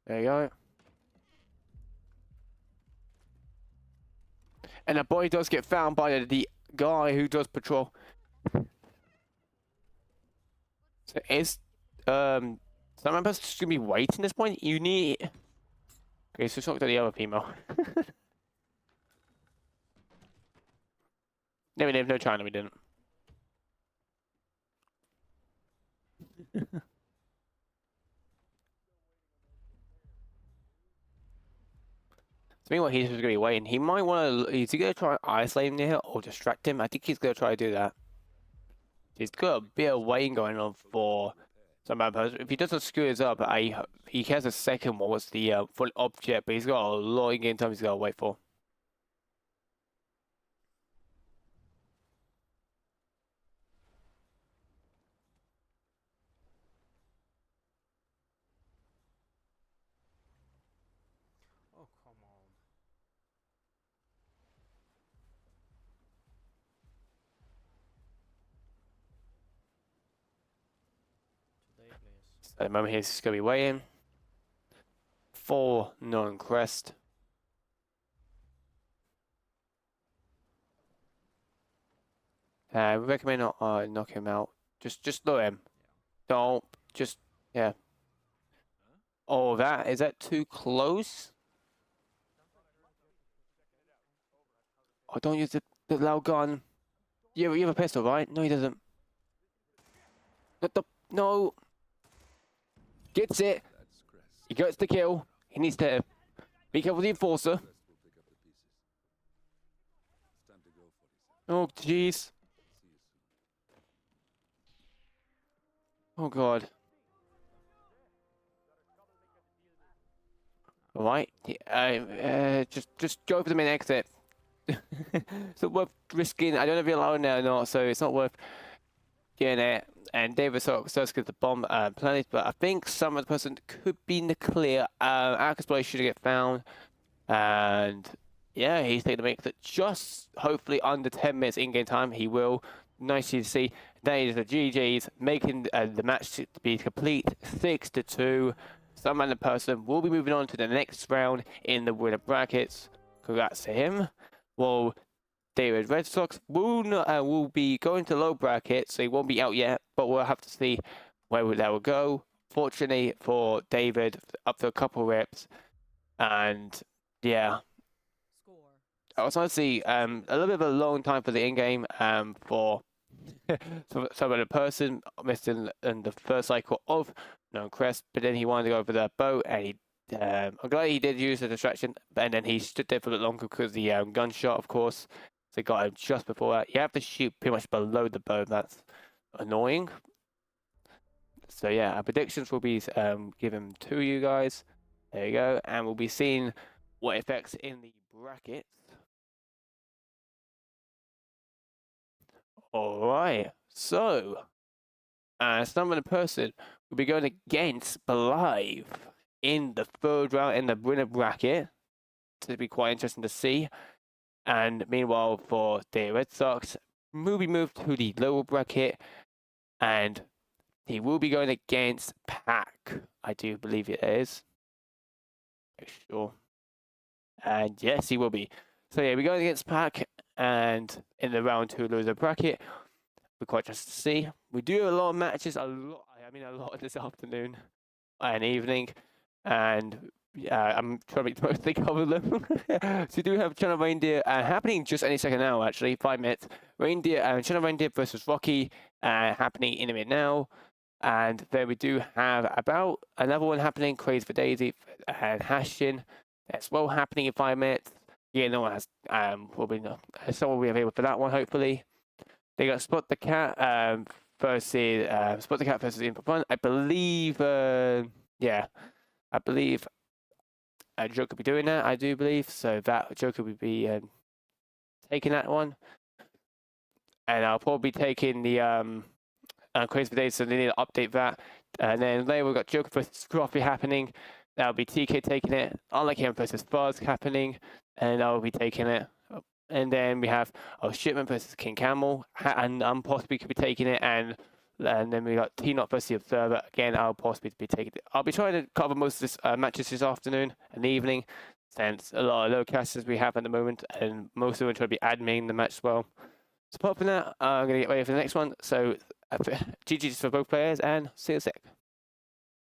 There you go. And the body does get found by the guy who does patrol. So is SomeRandomPerson just gonna be waiting at this point? You need Okay, so shocked at the other female. No, we didn't. No China, we didn't. So meanwhile, he's just gonna be waiting. He might want to. Is he gonna try isolate him here or distract him? I think he's gonna try to do that. He's got a bit of waiting going on for some bad person. If he doesn't screw this up, he has a second one. What's the full object? But he's got a lot of game time he's gotta wait for. Oh, come on. Today, please. At the moment, he's just gonna be waiting for non-crest. We recommend not knock him out. Just lower him. Don't just yeah. Oh, is that too close? Oh, don't use the loud gun. You have a pistol, right? No, he doesn't. No. Gets it. He gets the kill. He needs to be careful with the enforcer. Oh, jeez. Oh, God. All right. Just go for the main exit. It's not worth risking. I don't know if you're allowed now or not, so it's not worth getting it. And DavidRedSox does get the bomb planet, but I think SomeRandomPerson could be in the clear. Explorer should get found. And yeah, he's taking the make it just hopefully under 10 minutes in-game time. He will. Nice to see. That is the GG's, making the match to be complete 6-2. SomeRandomPerson will be moving on to the next round in the winner brackets. Congrats to him. Well, DavidRedSox will be going to low bracket, so he won't be out yet, but we'll have to see where that will go. Fortunately for David, up to a couple reps, and yeah. I was honestly a little bit of a long time for the in-game for SomeRandomPerson, missed in the first cycle of No Crest, but then he wanted to go for the boat, and he I'm glad he did use the distraction, and then he stood there for a little longer because the gunshot, of course. So got him just before that. You have to shoot pretty much below the bow. That's annoying. So yeah, our predictions will be given to you guys. There you go, and we'll be seeing what effects in the brackets. All right, so SomeRandomPerson will be going against Belive in the third round in the winner bracket. So it'll be quite interesting to see. And meanwhile, for DavidRedSox, will be moved to the lower bracket, and he will be going against Pack. I do believe it is. Sure. And yes, he will be. So yeah, we're going against Pack, and in the round 2 loser bracket, we're quite interested to see. We do have a lot of matches, a lot this afternoon and evening, and I'm trying to make the most think of them. So we do have China Reindeer happening just any second now, actually, 5 minutes. China Reindeer versus Rocky happening in a minute now. And then we do have about another one happening, Crazy for Daisy and Hashin. That's well happening in 5 minutes. Yeah, no one has, someone will be available for that one, hopefully. They got Spot the Cat versus Info Fun. I believe, I believe Joker will be doing that, I do believe. So that Joker will be taking that one. And I'll probably be taking the Crazy for Days, so they need to update that. And then later we've got Joker versus Scruffy happening. That'll be TK taking it. Unlike him versus Fuzz happening. And I'll be taking it. And then we have Shipment versus King Camel. And I'm possibly could be taking it. And then we got T-Not versus the Observer. Again, I'll possibly be taking it. I'll be trying to cover most of this matches this afternoon and evening, since a lot of low casters we have at the moment, and most of them try to be admin the match as well. So apart from that, I'm going to get ready for the next one. So GG's for both players, and see you in a sec.